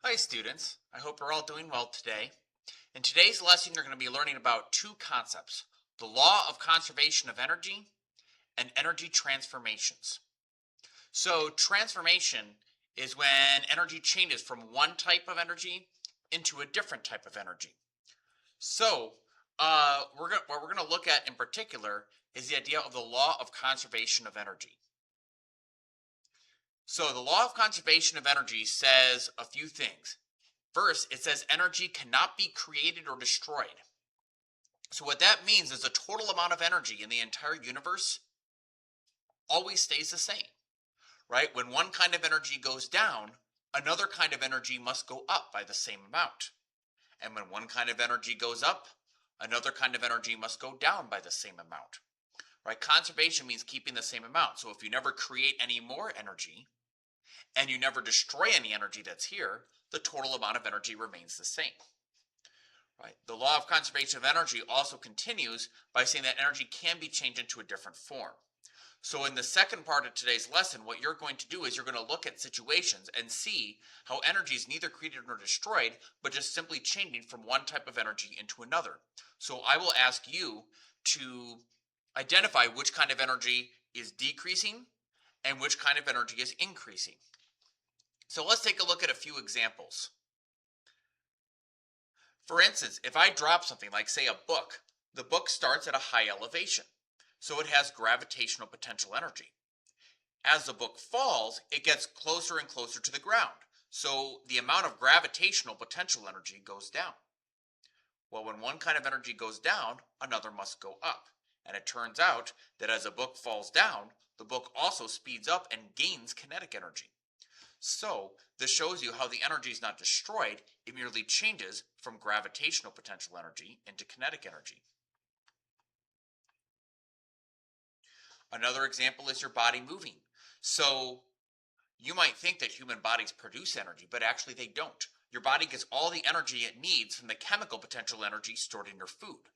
Hi students, I hope you're all doing well today. In today's lesson you're going to be learning about two concepts, the law of conservation of energy and energy transformations. So transformation is when energy changes from one type of energy into a different type of energy. So what we're going to look at in particular is the idea of the law of conservation of energy. So the law of conservation of energy says a few things. First, it says energy cannot be created or destroyed. So what that means is the total amount of energy in the entire universe always stays the same, right? When one kind of energy goes down, another kind of energy must go up by the same amount. And when one kind of energy goes up, another kind of energy must go down by the same amount, right? Conservation means keeping the same amount. So if you never create any more energy and you never destroy any energy that's here, the total amount of energy remains the same. Right. The law of conservation of energy also continues by saying that energy can be changed into a different form. So in the second part of today's lesson, what you're going to do is you're going to look at situations and see how energy is neither created nor destroyed, but just simply changing from one type of energy into another. So I will ask you to identify which kind of energy is decreasing and which kind of energy is increasing. So let's take a look at a few examples. For instance, if I drop something like, say, a book, the book starts at a high elevation, so it has gravitational potential energy. As the book falls, it gets closer and closer to the ground, so the amount of gravitational potential energy goes down. Well, when one kind of energy goes down, another must go up. And it turns out that as a book falls down, the book also speeds up and gains kinetic energy. So, this shows you how the energy is not destroyed, it merely changes from gravitational potential energy into kinetic energy. Another example is your body moving. So, you might think that human bodies produce energy, but actually they don't. Your body gets all the energy it needs from the chemical potential energy stored in your food.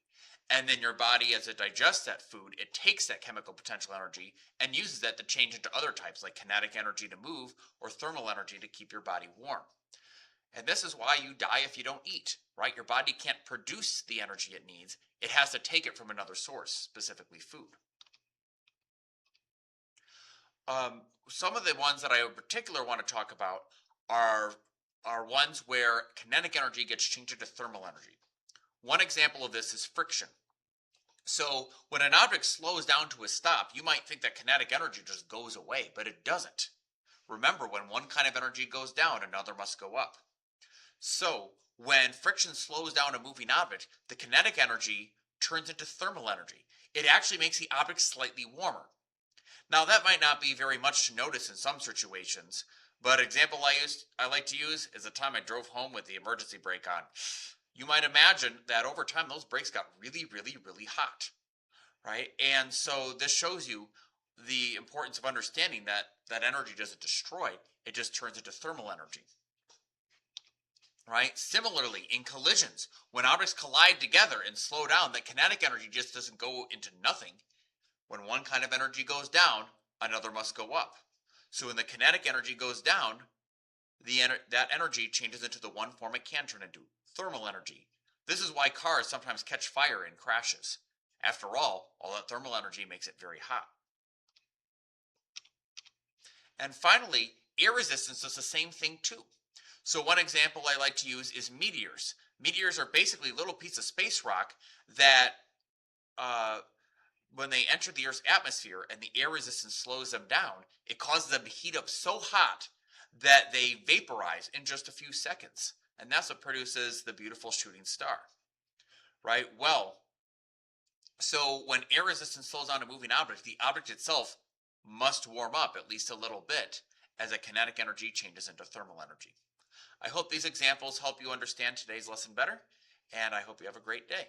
And then your body, as it digests that food, it takes that chemical potential energy and uses that to change into other types like kinetic energy to move or thermal energy to keep your body warm. And this is why you die if you don't eat, right? Your body can't produce the energy it needs. It has to take it from another source, specifically food. Some of the ones that I in particular want to talk about are, are ones where kinetic energy gets changed into thermal energy. One example of this is friction. So when an object slows down to a stop, you might think that kinetic energy just goes away, but it doesn't. Remember, when one kind of energy goes down, another must go up. So when friction slows down a moving object, the kinetic energy turns into thermal energy. It actually makes the object slightly warmer. Now that might not be very much to notice in some situations, but example I like to use is the time I drove home with the emergency brake on. You might imagine that over time those brakes got really hot, right? And so this shows you the importance of understanding that energy doesn't destroy, it just turns into thermal energy. Right? Similarly, in collisions, when objects collide together and slow down, the kinetic energy just doesn't go into nothing. When one kind of energy goes down, another must go up. So when the kinetic energy goes down, that energy changes into the one form it can turn into, thermal energy. This is why cars sometimes catch fire in crashes. After all that thermal energy makes it very hot. And finally, air resistance does the same thing too. So one example I like to use is meteors. Meteors are basically little pieces of space rock that uh, when they enter the Earth's atmosphere and the air resistance slows them down, it causes them to heat up so hot that they vaporize in just a few seconds. And that's what produces the beautiful shooting star. Right? Well, so when air resistance slows down a moving object, the object itself must warm up at least a little bit as a kinetic energy changes into thermal energy. I hope these examples help you understand today's lesson better, and I hope you have a great day.